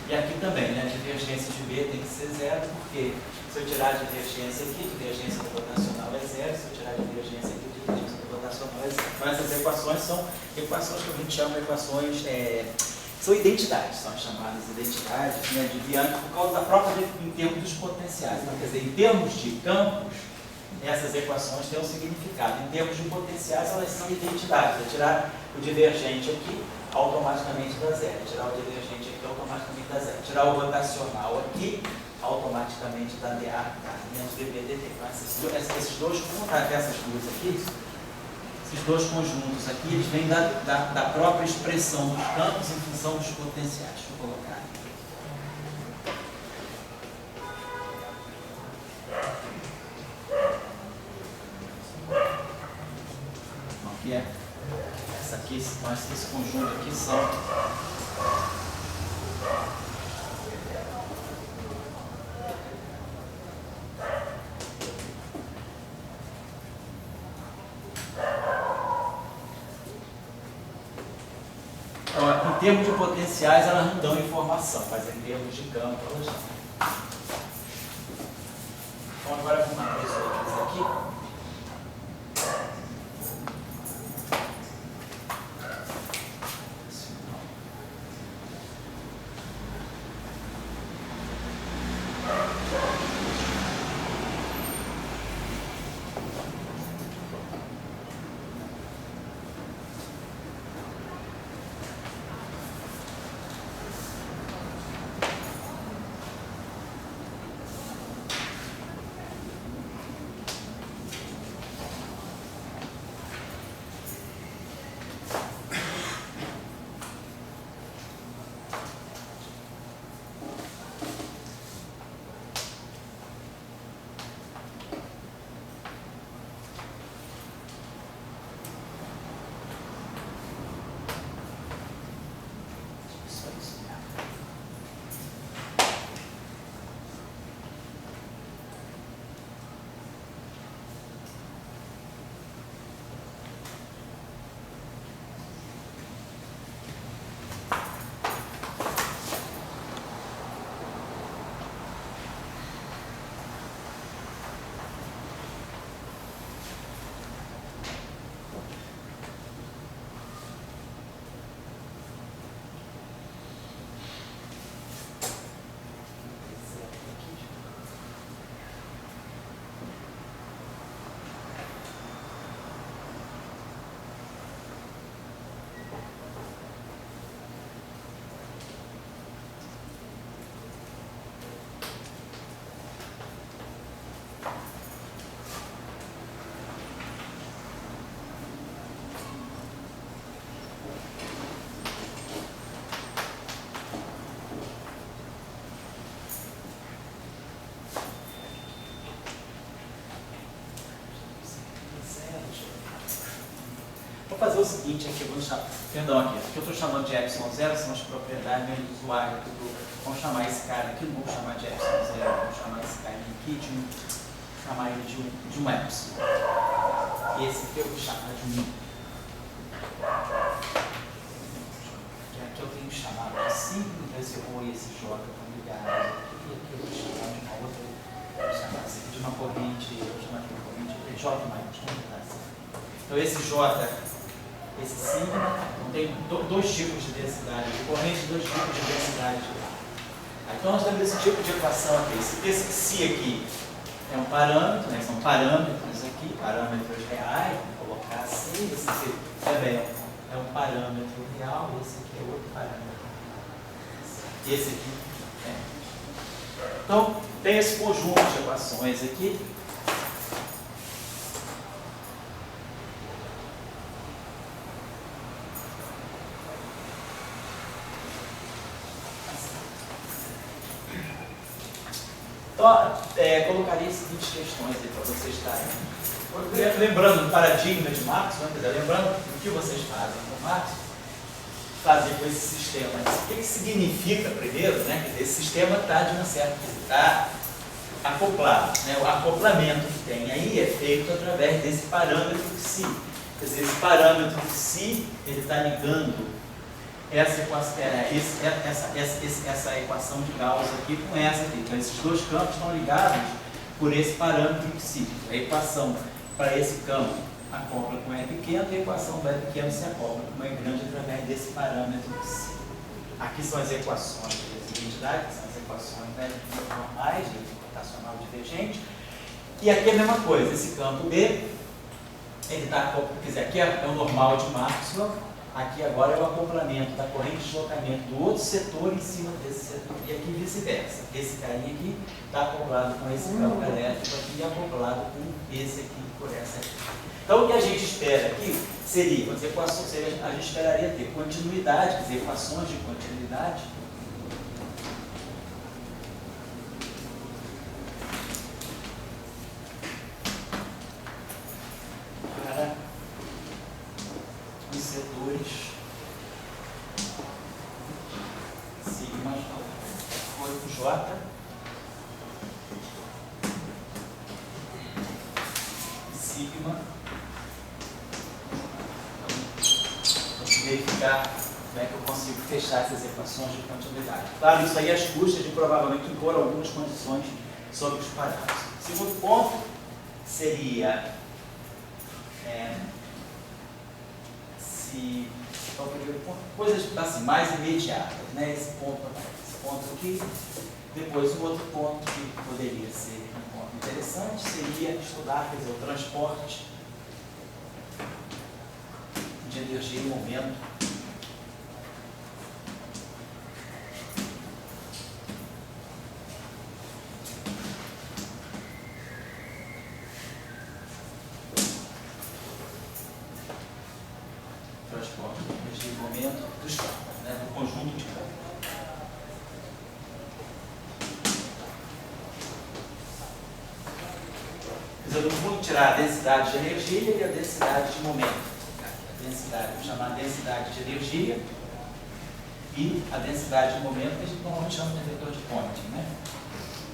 E aqui também, né, a divergência de B tem que ser zero, porque se eu tirar a divergência aqui, a divergência do rotacional é zero, se eu tirar a divergência aqui, a divergência do rotacional é zero. Então essas equações são equações que a gente chama de equações, são identidades, são as chamadas identidades, né, de Bianchi, por causa da própria, em termos dos potenciais. Então, quer dizer, em termos de campos, essas equações têm um significado. Em termos de potenciais, elas são identidades. Eu tirar o divergente aqui, automaticamente dá zero. Tirar o divergente aqui, automaticamente dá zero. Tirar o rotacional aqui, automaticamente dá dA, menos dB/dt. Então, esses dois, como está essas duas aqui, esses dois conjuntos aqui, eles vêm da própria expressão dos campos em função dos potenciais. Deixa eu colocar aqui. Então, aqui é essa aqui, então esse conjunto aqui são em termos de potenciais, elas não dão informação, mas em termos de campo, elas dão. Então, agora vamos resolver isso aqui. fazer o seguinte aqui, eu vou chamar, perdão aqui, o que eu estou chamando de epsilon0 são as propriedades do usuário, vamos chamar esse cara aqui, não vamos chamar de epsilon0, vamos chamar esse cara aqui chamar ele de um epsilon. Esse aqui eu vou chamar de 1. Aqui eu tenho chamado de signo, então esse O e esse J estão ligados aqui, e aqui eu vou chamar de uma outra, vou chamar esse aqui de uma corrente, eu vou chamar de uma corrente J maiúsculo, vamos botar assim. Então esse J, esse signo, então tem dois tipos de densidade de corrente, dois tipos de densidade de ar. Então nós temos esse tipo de equação aqui. Esse psi aqui é um parâmetro, né? São parâmetros aqui, parâmetros reais, vou colocar assim, esse aqui também é um parâmetro real, esse aqui é outro parâmetro. Esse aqui é. Então, tem esse conjunto de equações aqui. Então, colocaria as seguintes questões aí para vocês estarem. Lembrando do paradigma de Marx, lembrando o que vocês fazem com Marx, fazer com esse sistema. O que significa, primeiro, né? Quer dizer, esse sistema está de uma certa está acoplado. Né? O acoplamento que tem aí é feito através desse parâmetro psi. Quer dizer, esse parâmetro psi, ele está ligando essa equação de Gauss aqui com essa aqui. Então, esses dois campos estão ligados por esse parâmetro psi. A equação para esse campo acopla com E pequeno e a equação do E pequeno se acopla com E grande através desse parâmetro psi. Aqui são as equações de identidade, que são as equações, né, normais, de rotacional divergente. E aqui é a mesma coisa, esse campo B, ele está, quer dizer, aqui é o normal de Maxwell. Aqui agora é o acoplamento da corrente de deslocamento do outro setor em cima desse setor. E aqui vice-versa. Esse carinha aqui está acoplado com esse campo elétrico aqui e acoplado com esse aqui, por essa aqui. Então o que a gente espera aqui seria, as equações, a gente esperaria ter continuidade, quer dizer, equações de continuidade. Para os setores sigma J sigma. Vamos verificar como é que eu consigo fechar essas equações de continuidade. Claro, isso aí às custas de provavelmente impor algumas condições sobre os parâmetros. O segundo ponto seria então, primeiro ponto, coisas assim, mais imediatas, né? Esse ponto aqui. Depois, um outro ponto que poderia ser um ponto interessante seria estudar, quer dizer, o transporte de energia em momento. Transporte de energia em momento dos campos, né? Do conjunto de campos. Vamos tirar a densidade de energia e a densidade de momento. A densidade, vamos chamar a densidade de energia e a densidade de momento, que a gente normalmente chama de vetor de Poynting, né?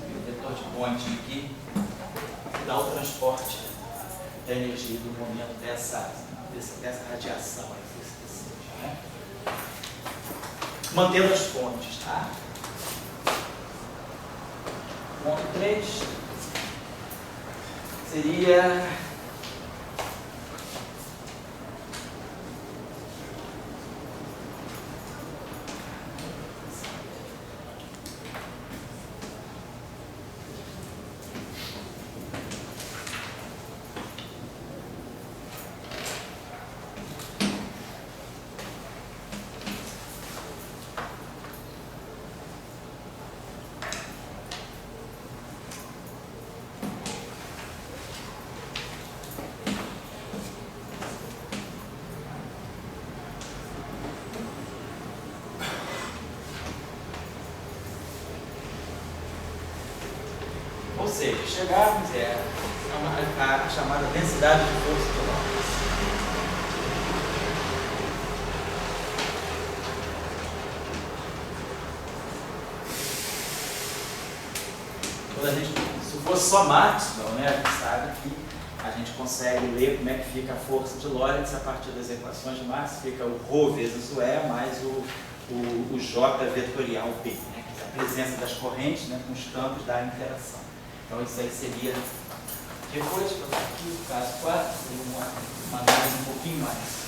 E o vetor de Poynting aqui dá o transporte da energia do momento dessa radiação, né? Mantendo as fontes, tá? Ponto 3 seria ou seja, chegarmos a chamada densidade de força total. quando a gente, se fosse só Maxwell, né, a gente sabe que a gente consegue ler como é que fica a força de Lorentz a partir das equações de Maxwell, fica o ρ vezes o E mais o J vetorial B, né, que é a presença das correntes, né, com os campos da interação. Então isso aí seria, depois, aqui o caso 4, seria uma análise um pouquinho mais.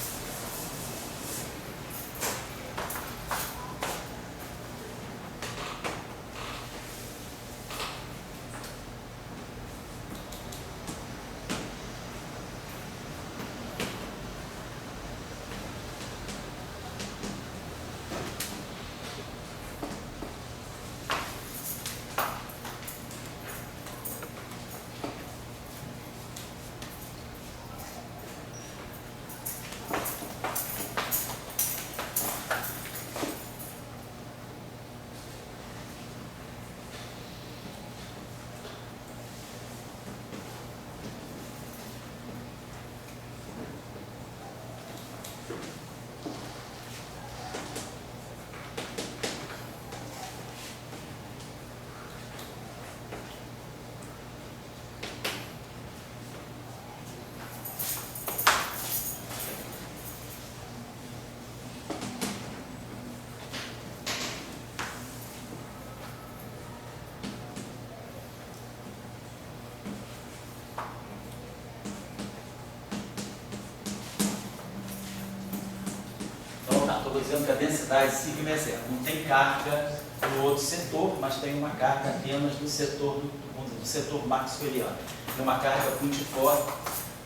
Estou dizendo que a densidade sigma é zero. Não tem carga no outro setor, mas tem uma carga apenas do setor, do setor maxwelliano. Tem uma carga puntiforme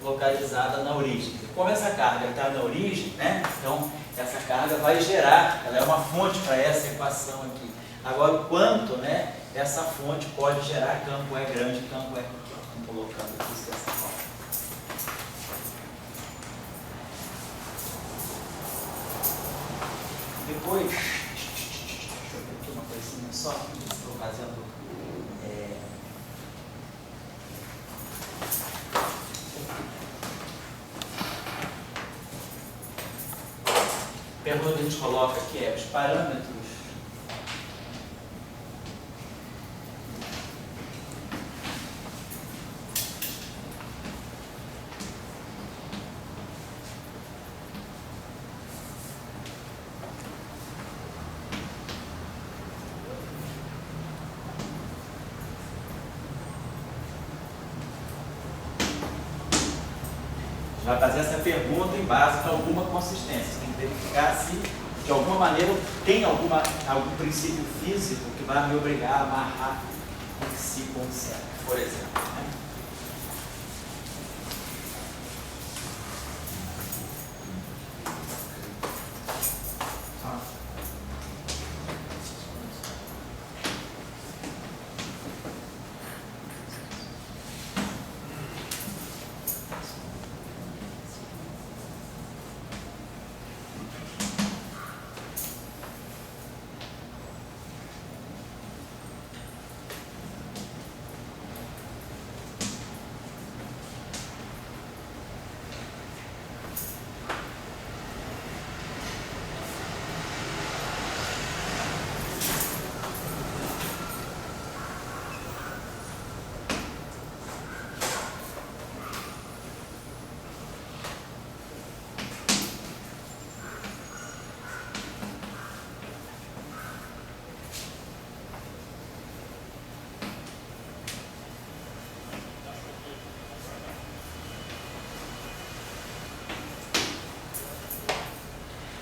localizada na origem. Como essa carga está na origem, né, então essa carga vai gerar, ela é uma fonte para essa equação aqui. Agora, o quanto, né, essa fonte pode gerar campo é grande, campo é pequeno. Vamos colocando aqui isso dessa forma. Depois, deixa eu ver aqui uma coisinha só, estou fazendo. Pergunta que a gente coloca aqui é os parâmetros. Vai fazer essa pergunta em base a alguma consistência. Você tem que verificar se, de alguma maneira, tem algum princípio físico que vai me obrigar a amarrar em si com o certo, por exemplo. Né?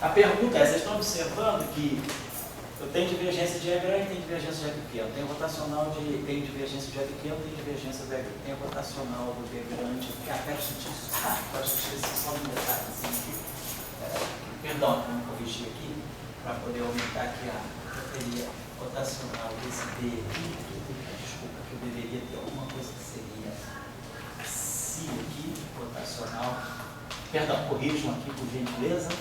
A pergunta é, vocês estão observando que eu tenho divergência de E grande, tem divergência de E pequeno, tem rotacional de, tem divergência de E pequeno, tem divergência de E grande, tem rotacional do V grande, quero sentir isso, quero sentir isso só um detalhe, assim, perdão, vamos corrigir aqui, para poder aumentar aqui a bateria rotacional desse D aqui, desculpa, que eu deveria ter alguma coisa que seria si aqui, rotacional, perdão, corrijam aqui por gentileza.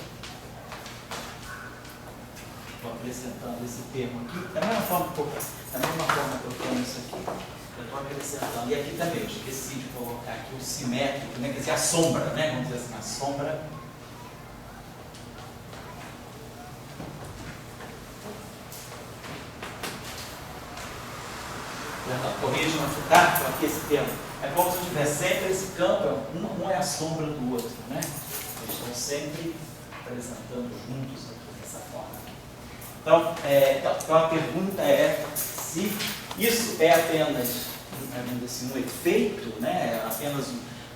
Estou acrescentando esse termo aqui, da mesma forma que eu tenho isso aqui, eu estou acrescentando. E aqui também, eu esqueci de colocar aqui o simétrico, né? Quer dizer, a sombra, né? Vamos dizer assim, a sombra. Perdão, corrijam, tá? Então, aqui esse termo. É como se eu tivesse sempre esse campo, um é a sombra do outro, né? Eles estão sempre apresentando juntos aqui dessa forma. Então a pergunta é se isso é apenas assim, um efeito, né? Apenas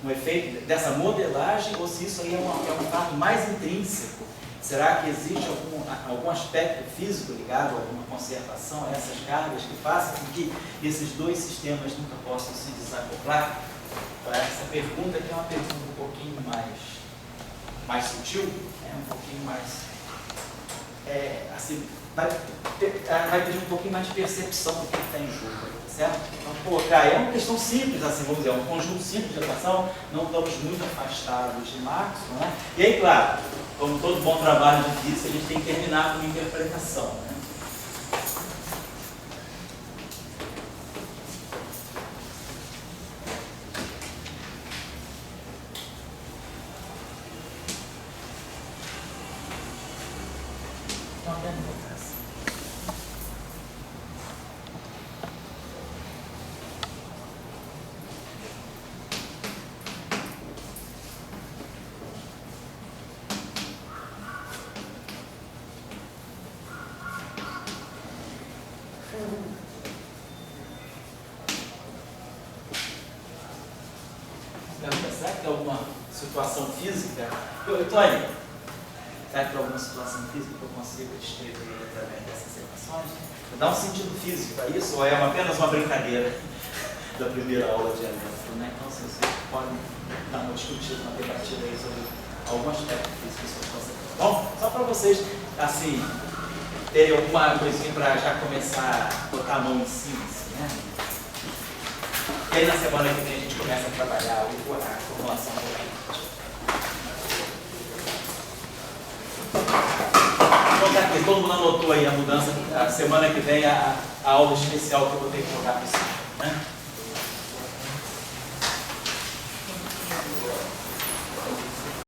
um efeito dessa modelagem, ou se isso aí é um fato mais intrínseco. Será que existe algum aspecto físico ligado a alguma conservação a essas cargas que faça com que esses dois sistemas nunca possam se desacoplar? Essa pergunta aqui é uma pergunta um pouquinho mais sutil, um pouquinho mais, assim, vai pedir um pouquinho mais de percepção do que está em jogo, certo? Então, é uma questão simples, assim, vamos dizer, um conjunto simples de equação, não estamos muito afastados de Maxwell, né? E aí, claro, como todo bom trabalho de física, a gente tem que terminar com uma interpretação, né? Será que tem alguma situação física? Tony, será que tem alguma situação física que eu consiga descrever através dessas equações? Dá um sentido físico para isso ou é apenas uma brincadeira da primeira aula de elétrica, né? Então, vocês podem dar uma discutida, uma debatida aí sobre algum aspecto físico sobre você. Bom, só para vocês, assim, terem alguma coisinha para já começar a botar a mão em cima, assim, né? E aí na semana que vem a gente começa a trabalhar a formulação do leite. Então tá aqui, todo mundo anotou aí a mudança, a semana que vem a aula especial que eu vou ter que jogar para você, né?